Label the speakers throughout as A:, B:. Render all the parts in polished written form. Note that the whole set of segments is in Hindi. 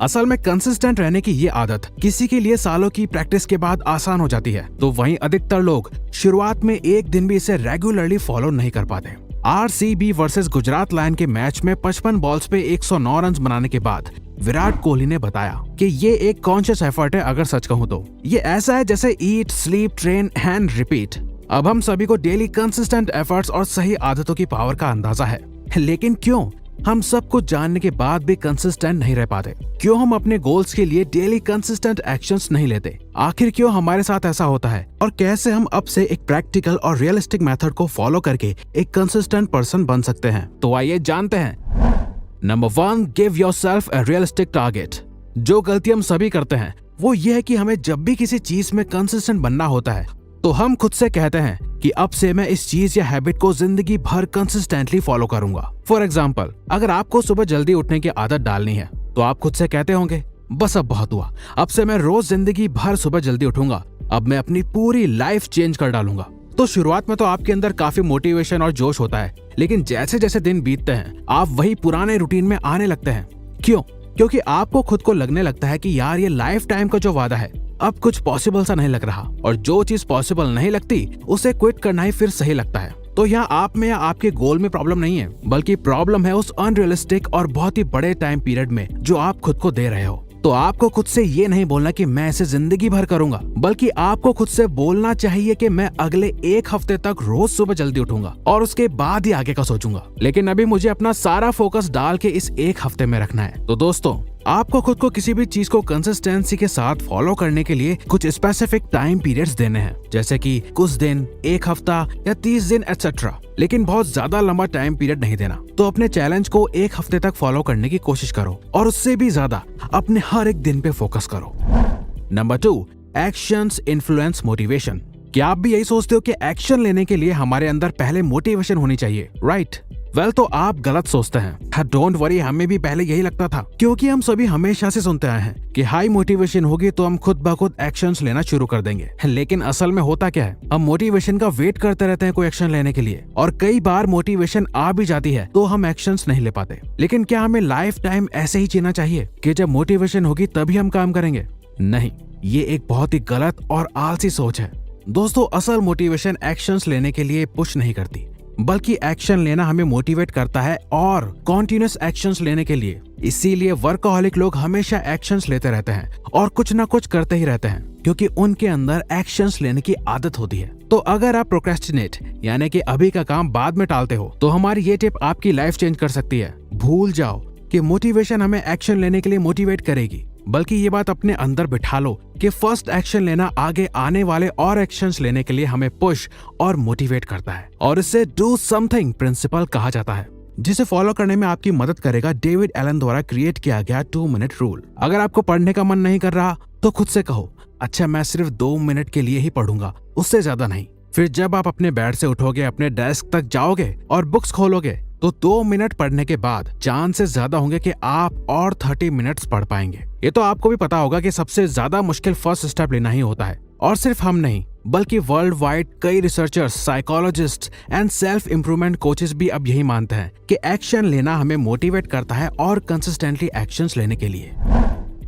A: असल में कंसिस्टेंट रहने की ये आदत किसी के लिए सालों की प्रैक्टिस के बाद आसान हो जाती है, तो वहीं अधिकतर लोग शुरुआत में एक दिन भी इसे रेगुलरली फॉलो नहीं कर पाते। आरसीबी वर्सेस गुजरात लायन के मैच में 55 बॉल्स पे 109 रन बनाने के बाद विराट कोहली ने बताया कि ये एक कॉन्शियस एफर्ट है। अगर सच कहूँ तो ये ऐसा है जैसे ईट, स्लीप, ट्रेन एंड रिपीट। अब हम सभी को डेली कंसिस्टेंट एफर्ट्स और सही आदतों की पावर का अंदाजा है, लेकिन क्यों हम सब कुछ जानने के बाद भी कंसिस्टेंट नहीं रह पाते? क्यों हम अपने गोल्स के लिए डेली कंसिस्टेंट एक्शंस नहीं लेते? आखिर क्यों हमारे साथ ऐसा होता है और कैसे हम अब से एक प्रैक्टिकल और रियलिस्टिक मेथड को फॉलो करके एक कंसिस्टेंट पर्सन बन सकते हैं? तो आइए जानते हैं। Number 1, give yourself a realistic target. जो गलती हम सभी करते हैं वो ये है कि हमें जब भी किसी चीज में कंसिस्टेंट बनना होता है तो हम खुद से कहते हैं कि अब से मैं इस चीज या हैबिट को जिंदगी भर कंसिस्टेंटली फॉलो करूंगा। फॉर एग्जाम्पल, अगर आपको सुबह जल्दी उठने की आदत डालनी है तो आप खुद से कहते होंगे, बस अब बहुत हुआ, अब से मैं रोज जिंदगी भर सुबह जल्दी उठूंगा, अब मैं अपनी पूरी लाइफ चेंज कर डालूंगा। तो शुरुआत में तो आपके अंदर काफी मोटिवेशन और जोश होता है, लेकिन जैसे जैसे दिन बीतते हैं आप वही पुराने रूटीन में आने लगते हैं। क्यों? क्योंकि आपको खुद को लगने लगता है कि यार ये लाइफ टाइम का जो वादा है अब कुछ पॉसिबल सा नहीं लग रहा, और जो चीज पॉसिबल नहीं लगती उसे क्विट करना ही फिर सही लगता है। तो यहाँ आप में या आपके गोल में प्रॉब्लम नहीं है, बल्कि प्रॉब्लम है उस अनरियलिस्टिक और बहुत ही बड़े टाइम पीरियड में जो आप खुद को दे रहे हो। तो आपको खुद से ये नहीं बोलना कि मैं इसे जिंदगी भर करूंगा, बल्कि आपको खुद से बोलना चाहिए कि मैं अगले एक हफ्ते तक रोज सुबह जल्दी उठूंगा और उसके बाद ही आगे का सोचूंगा। लेकिन अभी मुझे अपना सारा फोकस डाल के इस एक हफ्ते में रखना है। तो दोस्तों, आपको खुद को किसी भी चीज को कंसिस्टेंसी के साथ फॉलो करने के लिए कुछ स्पेसिफिक टाइम पीरियड्स देने हैं, जैसे कि कुछ दिन, एक हफ्ता या 30 दिन एटसेट्रा, लेकिन बहुत ज्यादा लंबा टाइम पीरियड नहीं देना। तो अपने चैलेंज को एक हफ्ते तक फॉलो करने की कोशिश करो और उससे भी ज्यादा अपने हर एक दिन पे फोकस करो। Number 2, actions influence motivation. क्या आप भी यही सोचते हो कि एक्शन लेने के लिए हमारे अंदर पहले मोटिवेशन होनी चाहिए, राइट? वेल, तो आप गलत सोचते हैं। डोंट वरी, हमें भी पहले यही लगता था, क्योंकि हम सभी हमेशा से सुनते आए हैं कि हाई मोटिवेशन होगी तो हम खुद ब खुद एक्शंस लेना शुरू कर देंगे। लेकिन असल में होता क्या है, हम मोटिवेशन का वेट करते रहते हैं कोई एक्शन लेने के लिए, और कई बार मोटिवेशन आ भी जाती है तो हम एक्शंस नहीं ले पाते। लेकिन क्या हमें लाइफ टाइम ऐसे ही जीना चाहिए कि जब मोटिवेशन होगी तभी हम काम करेंगे? नहीं, ये एक बहुत ही गलत और आलसी सोच है। दोस्तों, असल मोटिवेशन एक्शंस लेने के लिए पुश नहीं करती, बल्कि एक्शन लेना हमें मोटिवेट करता है और कॉन्टिन्यूस एक्शंस लेने के लिए। इसीलिए वर्कaholic लोग हमेशा एक्शंस लेते रहते हैं और कुछ ना कुछ करते ही रहते हैं, क्योंकि उनके अंदर एक्शंस लेने की आदत होती है। तो अगर आप प्रोक्रेस्टिनेट यानी कि अभी का काम बाद में टालते हो तो हमारी ये टिप आपकी लाइफ चेंज कर सकती है। भूल जाओ कि मोटिवेशन हमें एक्शन लेने के लिए मोटिवेट करेगी, बल्कि ये बात अपने अंदर बिठा लो कि फर्स्ट एक्शन लेना आगे आने वाले और एक्शंस लेने के लिए हमें पुश और मोटिवेट करता है, और इसे डू समथिंग प्रिंसिपल कहा जाता है, जिसे फॉलो करने में आपकी मदद करेगा डेविड एलन द्वारा क्रिएट किया गया 2 मिनट रूल। अगर आपको पढ़ने का मन नहीं कर रहा तो खुद से कहो, अच्छा मैं सिर्फ 2 मिनट के लिए ही पढ़ूंगा, उससे ज्यादा नहीं। फिर जब आप अपने बेड से उठोगे, अपने डेस्क तक जाओगे और बुक्स खोलोगे तो 2 मिनट पढ़ने के बाद चांसेस ज्यादा होंगे कि आप और 30 मिनट्स पढ़ पाएंगे। ये तो आपको भी पता होगा कि सबसे ज्यादा मुश्किल फर्स्ट स्टेप लेना ही होता है, और सिर्फ हम नहीं बल्कि वर्ल्ड वाइड कई researchers, psychologist and self improvement coaches भी अब यही मानते हैं कि एक्शन लेना हमें मोटिवेट करता है और कंसिस्टेंटली एक्शंस लेने के लिए।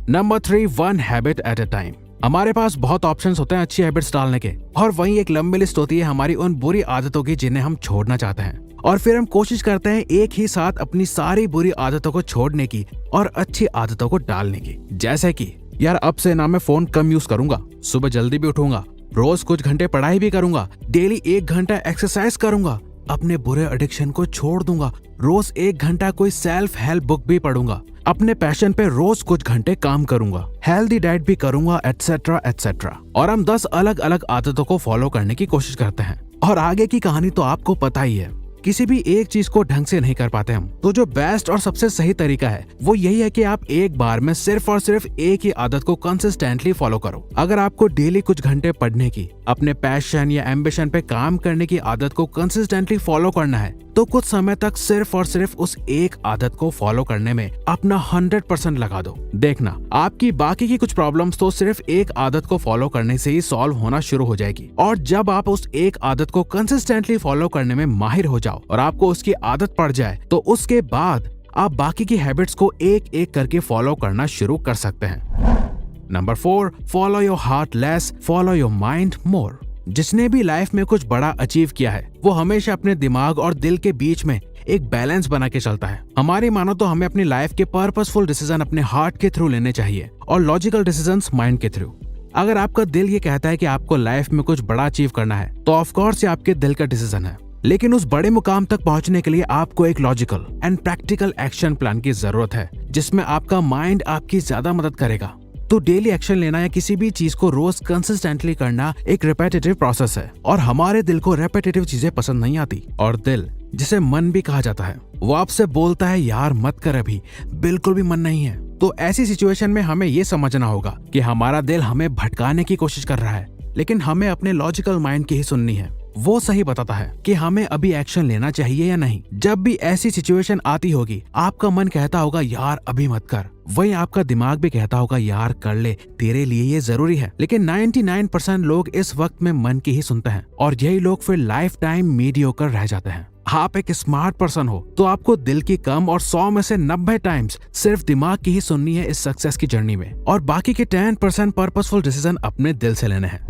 A: Number 3, 1 habit at a time. हमारे पास बहुत ऑप्शंस होते हैं अच्छी हैबिट्स डालने के, और वहीं एक लंबी लिस्ट होती है हमारी उन बुरी आदतों की जिन्हें हम छोड़ना चाहते हैं, और फिर हम कोशिश करते हैं एक ही साथ अपनी सारी बुरी आदतों को छोड़ने की और अच्छी आदतों को डालने की। जैसे कि यार अब से ना मैं फोन कम यूज करूंगा, सुबह जल्दी भी उठूंगा, रोज कुछ घंटे पढ़ाई भी करूंगा, डेली 1 घंटा एक्सरसाइज करूंगा, अपने बुरे एडिक्शन को छोड़ दूंगा, रोज 1 घंटा कोई सेल्फ हेल्प बुक भी पढ़ूंगा, अपने पैशन पे रोज कुछ घंटे काम करूंगा, हेल्दी डाइट भी करूंगा, एटसेट्रा एटसेट्रा। और हम 10 अलग अलग आदतों को फॉलो करने की कोशिश करते हैं, और आगे की कहानी तो आपको पता ही है। किसी भी एक चीज को ढंग से नहीं कर पाते हम, तो जो बेस्ट और सबसे सही तरीका है वो यही है कि आप एक बार में सिर्फ और सिर्फ एक ही आदत को कंसिस्टेंटली फॉलो करो। अगर आपको डेली कुछ घंटे पढ़ने की, अपने पैशन या एम्बिशन पे काम करने की आदत को कंसिस्टेंटली फॉलो करना है, तो कुछ समय तक सिर्फ और सिर्फ उस एक आदत को फॉलो करने में अपना 100% लगा दो। देखना, आपकी बाकी की कुछ प्रॉब्लम्स तो सिर्फ एक आदत को फॉलो करने से ही सॉल्व होना शुरू हो जाएगी। और जब आप उस एक आदत को कंसिस्टेंटली फॉलो करने में माहिर हो जाओ और आपको उसकी आदत पड़ जाए, तो उसके बाद आप बाकी की हैबिट्स को एक एक करके फॉलो करना शुरू कर सकते हैं। Number 4, follow your heart less, follow your mind more. जिसने भी लाइफ में कुछ बड़ा अचीव किया है वो हमेशा अपने दिमाग और दिल के बीच में एक बैलेंस बना के चलता है। हमारी मानो तो हमें अपनी लाइफ के पर्पसफुल डिसीजन अपने हार्ट के थ्रू लेने चाहिए और लॉजिकल डिसीजंस माइंड के थ्रू। अगर आपका दिल ये कहता है कि आपको लाइफ में कुछ बड़ा अचीव करना है तो ऑफ कोर्स ये आपके दिल का डिसीजन है, लेकिन उस बड़े मुकाम तक पहुंचने के लिए आपको एक logical and practical action plan की जरूरत है जिसमें आपका माइंड आपकी ज्यादा मदद करेगा। तो डेली एक्शन लेना या किसी भी चीज को रोज कंसिस्टेंटली करना एक रिपीटेटिव प्रोसेस है और हमारे दिल को रिपीटेटिव चीजें पसंद नहीं आती। और दिल, जिसे मन भी कहा जाता है, वो आपसे बोलता है यार मत कर, अभी बिल्कुल भी मन नहीं है। तो ऐसी सिचुएशन में हमें ये समझना होगा कि हमारा दिल हमें भटकाने की कोशिश कर रहा है, लेकिन हमें अपने लॉजिकल माइंड की ही सुननी है। वो सही बताता है कि हमें अभी एक्शन लेना चाहिए या नहीं। जब भी ऐसी सिचुएशन आती होगी आपका मन कहता होगा यार अभी मत कर, वहीं आपका दिमाग भी कहता होगा यार कर ले, तेरे लिए ये जरूरी है। लेकिन 99% लोग इस वक्त में मन की ही सुनते हैं और यही लोग फिर लाइफ टाइम मीडियोकर रह जाते हैं। आप एक स्मार्ट पर्सन हो तो आपको दिल की कम और 100 में से 90 टाइम्स सिर्फ दिमाग की ही सुननी है इस सक्सेस की जर्नी में, और बाकी के 10% पर्पसफुल डिसीजन अपने दिल से लेने हैं।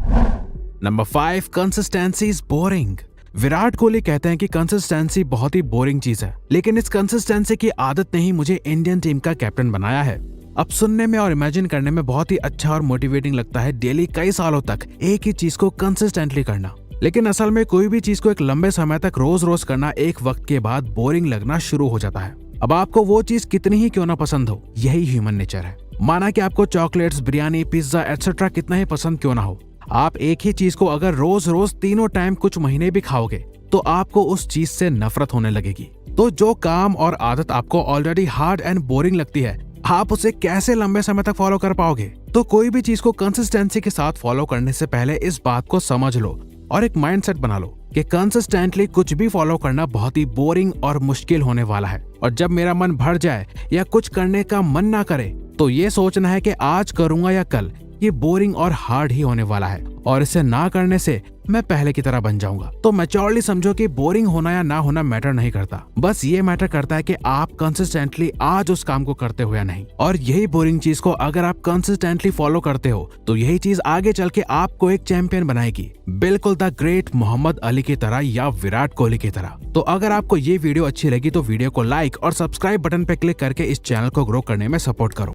A: Number 5, consistency is boring. Virat Kohli कहते हैं कि कंसिस्टेंसी बहुत ही बोरिंग चीज है, लेकिन इस कंसिस्टेंसी की आदत ने ही मुझे इंडियन टीम का कैप्टन बनाया है। अब सुनने में और इमेजिन करने में बहुत ही अच्छा और मोटिवेटिंग लगता है डेली कई सालों तक एक ही चीज को कंसिस्टेंटली करना, लेकिन असल में कोई भी चीज को एक लंबे समय तक रोज रोज करना एक वक्त के बाद बोरिंग लगना शुरू हो जाता है। अब आपको वो चीज कितनी ही क्यों ना पसंद हो, यही ह्यूमन नेचर है। माना कि आपको चॉकलेट्स, बिरयानी, पिज्जा एटसेट्रा कितना ही पसंद क्यों ना हो, आप एक ही चीज को अगर रोज रोज तीनों टाइम कुछ महीने भी खाओगे तो आपको उस चीज से नफरत होने लगेगी। तो जो काम और आदत आपको ऑलरेडी हार्ड एंड बोरिंग लगती है, आप उसे कैसे लंबे समय तक फॉलो कर पाओगे? तो कोई भी चीज को कंसिस्टेंसी के साथ फॉलो करने से पहले इस बात को समझ लो और एक माइंडसेट बना लो कि कंसिस्टेंटली कुछ भी फॉलो करना बहुत ही बोरिंग और मुश्किल होने वाला है। और जब मेरा मन भर जाए या कुछ करने का मन ना करे तो ये सोचना है कि आज करूंगा या कल, ये बोरिंग और हार्ड ही होने वाला है और इसे ना करने से मैं पहले की तरह बन जाऊंगा। तो मैच्योरली समझो कि बोरिंग होना या ना होना मैटर नहीं करता, बस ये मैटर करता है कि आप कंसिस्टेंटली आज उस काम को करते हो या नहीं। और यही बोरिंग चीज को अगर आप कंसिस्टेंटली फॉलो करते हो तो यही चीज आगे चल के आपको एक चैंपियन बनाएगी, बिल्कुल द ग्रेट मोहम्मद अली की तरह या विराट कोहली की तरह। तो अगर आपको ये वीडियो अच्छी लगी तो वीडियो को लाइक और सब्सक्राइब बटन पे क्लिक करके इस चैनल को ग्रो करने में सपोर्ट करो।